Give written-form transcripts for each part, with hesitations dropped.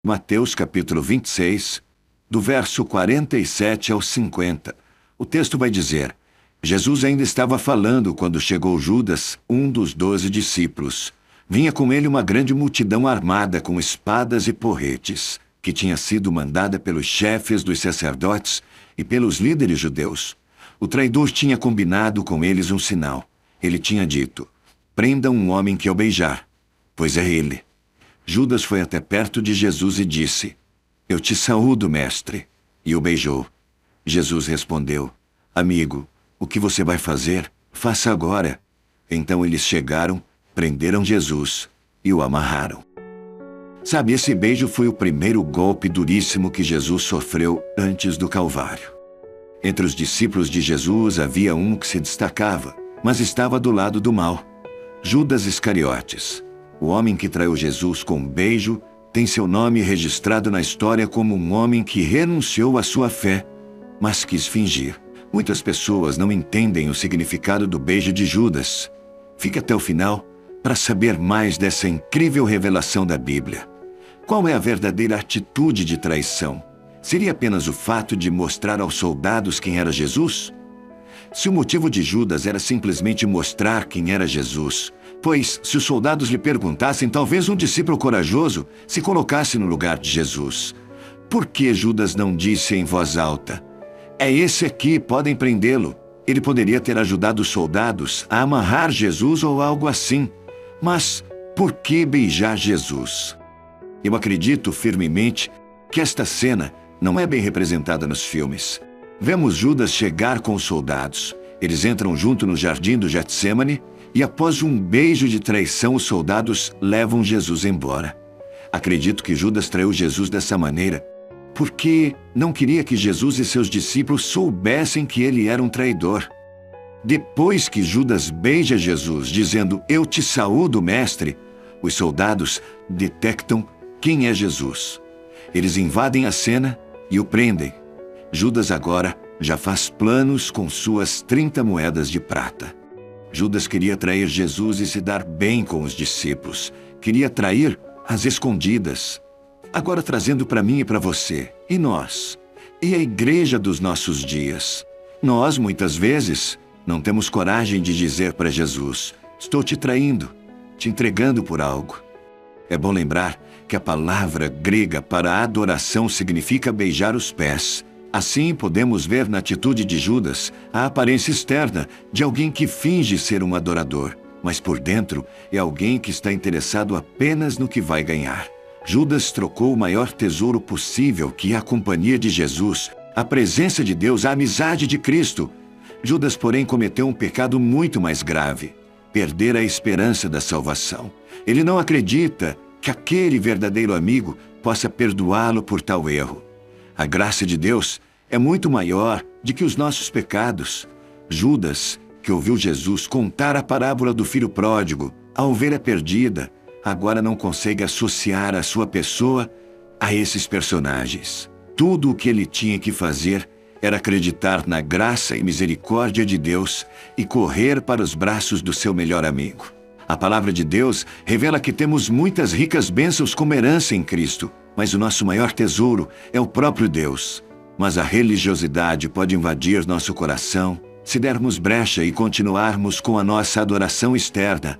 Mateus capítulo 26, do verso 47 ao 50. O texto vai dizer: Jesus ainda estava falando quando chegou Judas, um dos 12 discípulos. Vinha com ele uma grande multidão armada com espadas e porretes, que tinha sido mandada pelos chefes dos sacerdotes e pelos líderes judeus. O traidor tinha combinado com eles um sinal. Ele tinha dito: prendam um homem que eu beijar, pois é ele. Judas foi até perto de Jesus e disse: eu te saúdo, mestre, e o beijou. Jesus respondeu: amigo, o que você vai fazer? Faça agora. Então eles chegaram, prenderam Jesus e o amarraram. Sabe, esse beijo foi o primeiro golpe duríssimo que Jesus sofreu antes do Calvário. Entre os discípulos de Jesus havia um que se destacava, mas estava do lado do mal. Judas Iscariotes, o homem que traiu Jesus com um beijo, tem seu nome registrado na história como um homem que renunciou à sua fé, mas quis fingir. Muitas pessoas não entendem o significado do beijo de Judas. Fique até o final para saber mais dessa incrível revelação da Bíblia. Qual é a verdadeira atitude de traição? Seria apenas o fato de mostrar aos soldados quem era Jesus? Se o motivo de Judas era simplesmente mostrar quem era Jesus, pois se os soldados lhe perguntassem, talvez um discípulo corajoso se colocasse no lugar de Jesus. Por que Judas não disse em voz alta: é esse aqui, podem prendê-lo? Ele poderia ter ajudado os soldados a amarrar Jesus ou algo assim. Mas por que beijar Jesus? Eu acredito firmemente que esta cena não é bem representada nos filmes. Vemos Judas chegar com os soldados. Eles entram junto no jardim do Getsêmani e após um beijo de traição, os soldados levam Jesus embora. Acredito que Judas traiu Jesus dessa maneira porque não queria que Jesus e seus discípulos soubessem que ele era um traidor. Depois que Judas beija Jesus, dizendo: eu te saúdo, mestre, os soldados detectam quem é Jesus. Eles invadem a cena e o prendem. Judas agora já faz planos com suas 30 moedas de prata. Judas queria trair Jesus e se dar bem com os discípulos. Queria trair às escondidas. Agora trazendo para mim e para você, e nós, e a igreja dos nossos dias. Nós, muitas vezes, não temos coragem de dizer para Jesus: estou te traindo, te entregando por algo. É bom lembrar que a palavra grega para adoração significa beijar os pés. Assim, podemos ver na atitude de Judas a aparência externa de alguém que finge ser um adorador, mas por dentro é alguém que está interessado apenas no que vai ganhar. Judas trocou o maior tesouro possível, que é a companhia de Jesus, a presença de Deus, a amizade de Cristo. Judas, porém, cometeu um pecado muito mais grave: perder a esperança da salvação. Ele não acredita que aquele verdadeiro amigo possa perdoá-lo por tal erro. A graça de Deus é muito maior do que os nossos pecados. Judas, que ouviu Jesus contar a parábola do filho pródigo, a ovelha perdida, agora não consegue associar a sua pessoa a esses personagens. Tudo o que ele tinha que fazer era acreditar na graça e misericórdia de Deus e correr para os braços do seu melhor amigo. A palavra de Deus revela que temos muitas ricas bênçãos como herança em Cristo, mas o nosso maior tesouro é o próprio Deus. Mas a religiosidade pode invadir nosso coração se dermos brecha e continuarmos com a nossa adoração externa,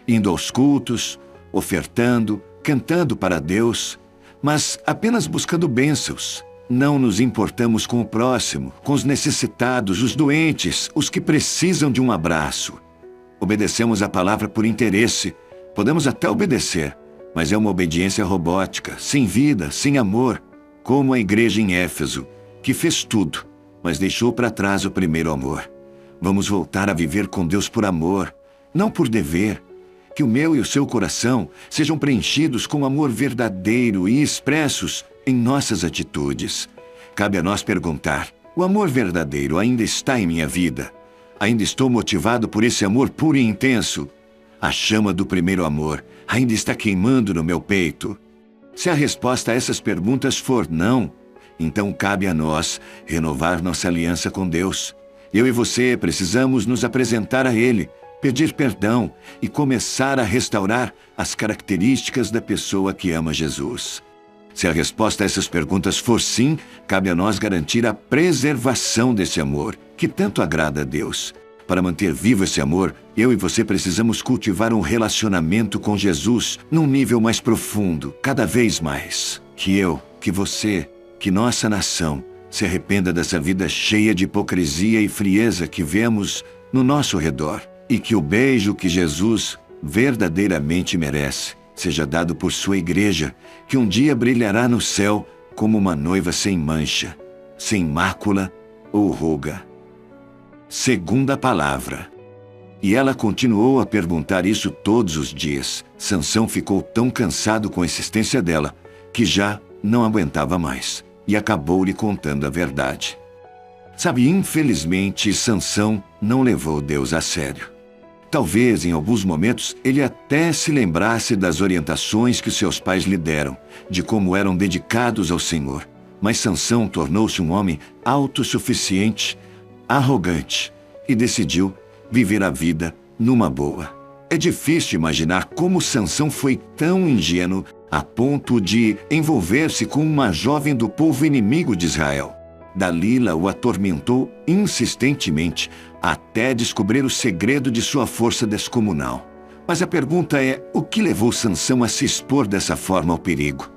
indo aos cultos, ofertando, cantando para Deus, mas apenas buscando bênçãos. Não nos importamos com o próximo, com os necessitados, os doentes, os que precisam de um abraço. Obedecemos a palavra por interesse. Podemos até obedecer, mas é uma obediência robótica, sem vida, sem amor, como a igreja em Éfeso, que fez tudo, mas deixou para trás o primeiro amor. Vamos voltar a viver com Deus por amor, não por dever. Que o meu e o seu coração sejam preenchidos com amor verdadeiro e expressos em nossas atitudes. Cabe a nós perguntar: o amor verdadeiro ainda está em minha vida? Ainda estou motivado por esse amor puro e intenso? A chama do primeiro amor ainda está queimando no meu peito? Se a resposta a essas perguntas for não, então cabe a nós renovar nossa aliança com Deus. Eu e você precisamos nos apresentar a Ele, pedir perdão e começar a restaurar as características da pessoa que ama Jesus. Se a resposta a essas perguntas for sim, cabe a nós garantir a preservação desse amor, que tanto agrada a Deus. Para manter vivo esse amor, eu e você precisamos cultivar um relacionamento com Jesus num nível mais profundo, cada vez mais. Que eu, que você, que nossa nação se arrependa dessa vida cheia de hipocrisia e frieza que vemos no nosso redor. E que o beijo que Jesus verdadeiramente merece seja dado por sua igreja, que um dia brilhará no céu como uma noiva sem mancha, sem mácula ou ruga. Segunda palavra. E ela continuou a perguntar isso todos os dias. Sansão ficou tão cansado com a insistência dela, que já não aguentava mais, e acabou lhe contando a verdade. Sabe, infelizmente, Sansão não levou Deus a sério. Talvez, em alguns momentos, ele até se lembrasse das orientações que seus pais lhe deram, de como eram dedicados ao Senhor. Mas Sansão tornou-se um homem autossuficiente, arrogante, e decidiu viver a vida numa boa. É difícil imaginar como Sansão foi tão ingênuo a ponto de envolver-se com uma jovem do povo inimigo de Israel. Dalila o atormentou insistentemente até descobrir o segredo de sua força descomunal. Mas a pergunta é, o que levou Sansão a se expor dessa forma ao perigo?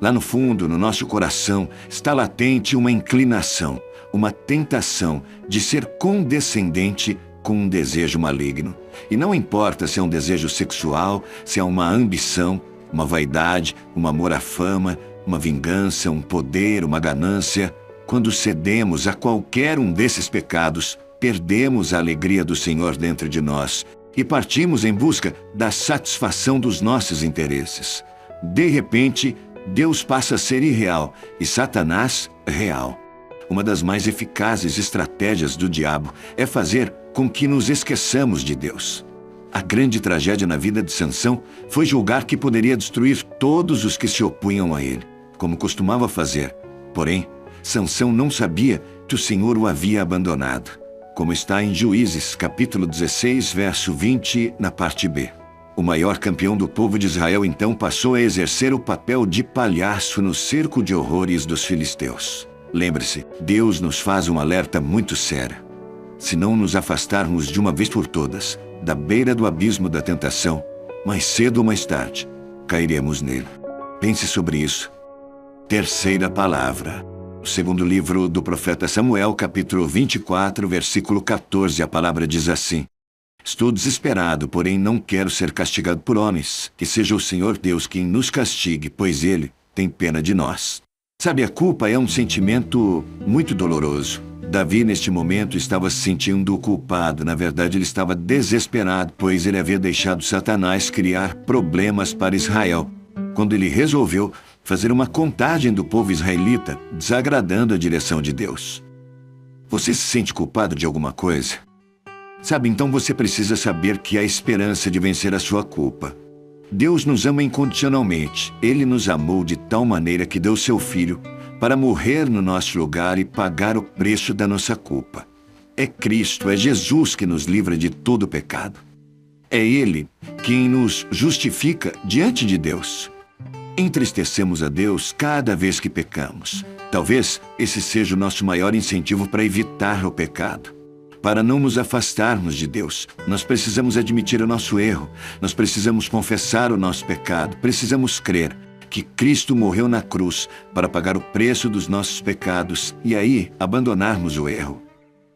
Lá no fundo, no nosso coração, está latente uma inclinação, uma tentação de ser condescendente com um desejo maligno. E não importa se é um desejo sexual, se é uma ambição, uma vaidade, um amor à fama, uma vingança, um poder, uma ganância. Quando cedemos a qualquer um desses pecados, perdemos a alegria do Senhor dentro de nós e partimos em busca da satisfação dos nossos interesses. De repente, Deus passa a ser irreal e Satanás real. Uma das mais eficazes estratégias do diabo é fazer com que nos esqueçamos de Deus. A grande tragédia na vida de Sansão foi julgar que poderia destruir todos os que se opunham a ele, como costumava fazer. Porém, Sansão não sabia que o Senhor o havia abandonado, como está em Juízes, capítulo 16, verso 20, na parte B. O maior campeão do povo de Israel então passou a exercer o papel de palhaço no cerco de horrores dos filisteus. Lembre-se, Deus nos faz um alerta muito sério. Se não nos afastarmos de uma vez por todas da beira do abismo da tentação, mais cedo ou mais tarde, cairemos nele. Pense sobre isso. Terceira palavra. O segundo livro do profeta Samuel, capítulo 24, versículo 14, a palavra diz assim: Estou desesperado, porém não quero ser castigado por homens. Que seja o Senhor Deus quem nos castigue, pois Ele tem pena de nós. Sabe, a culpa é um sentimento muito doloroso. Davi, neste momento, estava se sentindo culpado. Na verdade, ele estava desesperado, pois ele havia deixado Satanás criar problemas para Israel, quando ele resolveu fazer uma contagem do povo israelita, desagradando a direção de Deus. Você se sente culpado de alguma coisa? Sabe, então você precisa saber que há esperança de vencer a sua culpa. Deus nos ama incondicionalmente. Ele nos amou de tal maneira que deu seu Filho para morrer no nosso lugar e pagar o preço da nossa culpa. É Cristo, é Jesus que nos livra de todo pecado. É Ele quem nos justifica diante de Deus. Entristecemos a Deus cada vez que pecamos. Talvez esse seja o nosso maior incentivo para evitar o pecado. Para não nos afastarmos de Deus, nós precisamos admitir o nosso erro, nós precisamos confessar o nosso pecado, precisamos crer que Cristo morreu na cruz para pagar o preço dos nossos pecados e aí abandonarmos o erro.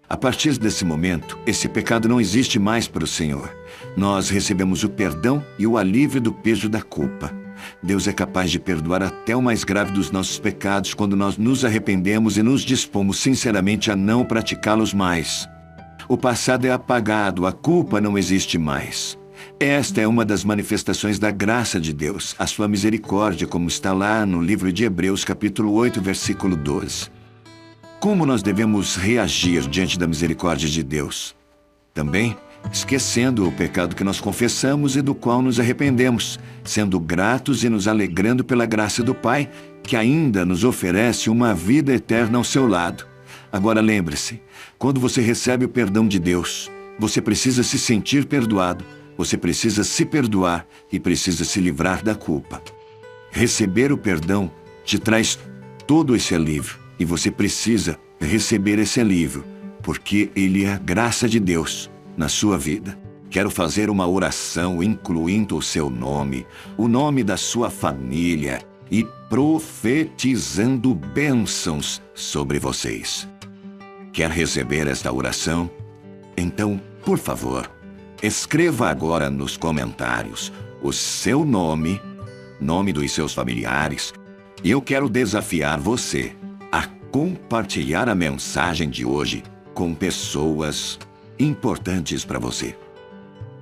A partir desse momento, esse pecado não existe mais para o Senhor. Nós recebemos o perdão e o alívio do peso da culpa. Deus é capaz de perdoar até o mais grave dos nossos pecados quando nós nos arrependemos e nos dispomos sinceramente a não praticá-los mais. O passado é apagado, a culpa não existe mais. Esta é uma das manifestações da graça de Deus, a sua misericórdia, como está lá no livro de Hebreus, capítulo 8, versículo 12. Como nós devemos reagir diante da misericórdia de Deus? Também esquecendo o pecado que nós confessamos e do qual nos arrependemos, sendo gratos e nos alegrando pela graça do Pai, que ainda nos oferece uma vida eterna ao seu lado. Agora lembre-se, quando você recebe o perdão de Deus, você precisa se sentir perdoado, você precisa se perdoar e precisa se livrar da culpa. Receber o perdão te traz todo esse alívio. E você precisa receber esse alívio, porque ele é a graça de Deus na sua vida. Quero fazer uma oração incluindo o seu nome, o nome da sua família e profetizando bênçãos sobre vocês. Quer receber esta oração? Então, por favor, escreva agora nos comentários o seu nome, nome dos seus familiares, e eu quero desafiar você a compartilhar a mensagem de hoje com pessoas importantes para você.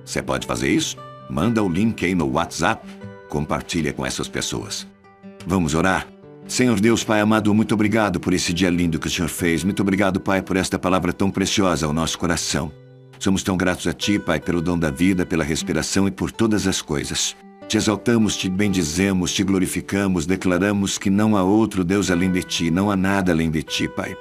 Você pode fazer isso? Manda o link aí no WhatsApp, compartilha com essas pessoas. Vamos orar? Senhor Deus, Pai amado, muito obrigado por esse dia lindo que o Senhor fez. Muito obrigado, Pai, por esta palavra tão preciosa ao nosso coração. Somos tão gratos a Ti, Pai, pelo dom da vida, pela respiração e por todas as coisas. Te exaltamos, te bendizemos, te glorificamos, declaramos que não há outro Deus além de Ti, não há nada além de Ti, Pai.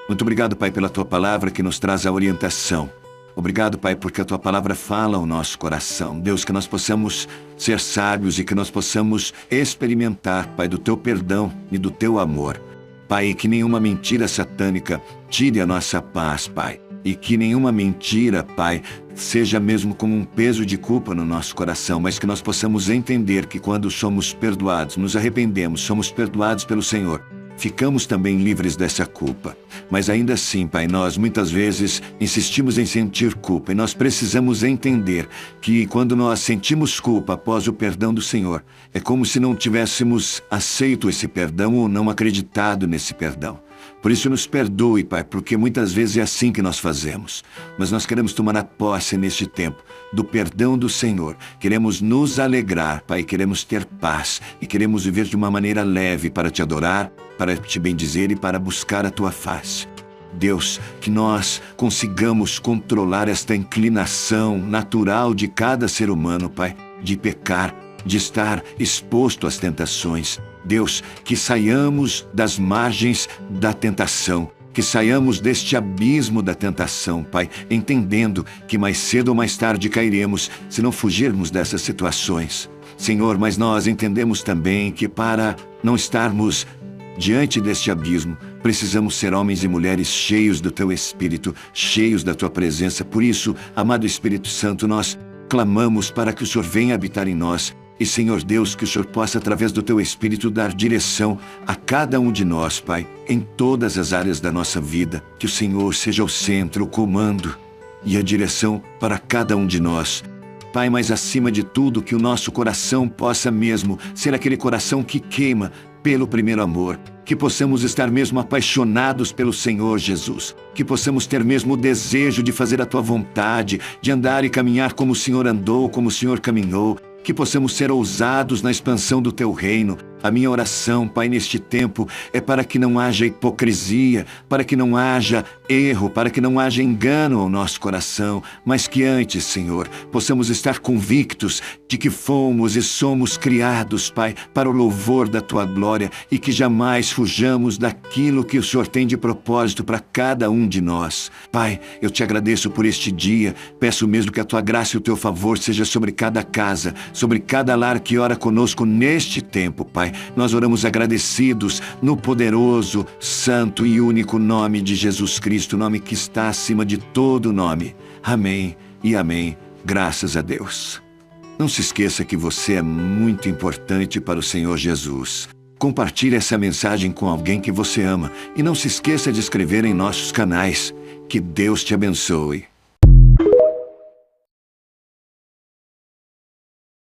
Muito obrigado, Pai, pela Tua palavra que nos traz a orientação. Obrigado, Pai, porque a Tua palavra fala ao nosso coração. Deus, que nós possamos ser sábios e que nós possamos experimentar, Pai, do Teu perdão e do Teu amor. Pai, que nenhuma mentira satânica tire a nossa paz, Pai. E que nenhuma mentira, Pai, seja mesmo como um peso de culpa no nosso coração, mas que nós possamos entender que quando somos perdoados, nos arrependemos, somos perdoados pelo Senhor, ficamos também livres dessa culpa. Mas ainda assim, Pai, nós muitas vezes insistimos em sentir culpa e nós precisamos entender que quando nós sentimos culpa após o perdão do Senhor, é como se não tivéssemos aceito esse perdão ou não acreditado nesse perdão. Por isso nos perdoe, Pai, porque muitas vezes é assim que nós fazemos. Mas nós queremos tomar a posse neste tempo do perdão do Senhor. Queremos nos alegrar, Pai, queremos ter paz e queremos viver de uma maneira leve para Te adorar, para Te bendizer e para buscar a Tua face. Deus, que nós consigamos controlar esta inclinação natural de cada ser humano, Pai, de pecar, de estar exposto às tentações. Deus, que saiamos das margens da tentação, que saiamos deste abismo da tentação, Pai, entendendo que mais cedo ou mais tarde cairemos se não fugirmos dessas situações. Senhor, mas nós entendemos também que para não estarmos diante deste abismo, precisamos ser homens e mulheres cheios do Teu Espírito, cheios da Tua presença. Por isso, amado Espírito Santo, nós clamamos para que o Senhor venha habitar em nós. E, Senhor Deus, que o Senhor possa, através do Teu Espírito, dar direção a cada um de nós, Pai, em todas as áreas da nossa vida. Que o Senhor seja o centro, o comando e a direção para cada um de nós. Pai, mas acima de tudo, que o nosso coração possa mesmo ser aquele coração que queima pelo primeiro amor. Que possamos estar mesmo apaixonados pelo Senhor Jesus. Que possamos ter mesmo o desejo de fazer a Tua vontade, de andar e caminhar como o Senhor andou, como o Senhor caminhou. Que possamos ser ousados na expansão do Teu reino. A minha oração, Pai, neste tempo é para que não haja hipocrisia, para que não haja erro, para que não haja engano ao nosso coração, mas que antes, Senhor, possamos estar convictos de que fomos e somos criados, Pai, para o louvor da Tua glória e que jamais fujamos daquilo que o Senhor tem de propósito para cada um de nós. Pai, eu Te agradeço por este dia, peço mesmo que a Tua graça e o Teu favor seja sobre cada casa, sobre cada lar que ora conosco neste tempo, Pai. Nós oramos agradecidos no poderoso, santo e único nome de Jesus Cristo, nome que está acima de todo nome. Amém e amém. Graças a Deus. Não se esqueça que você é muito importante para o Senhor Jesus. Compartilhe essa mensagem com alguém que você ama e não se esqueça de inscrever em nossos canais. Que Deus te abençoe.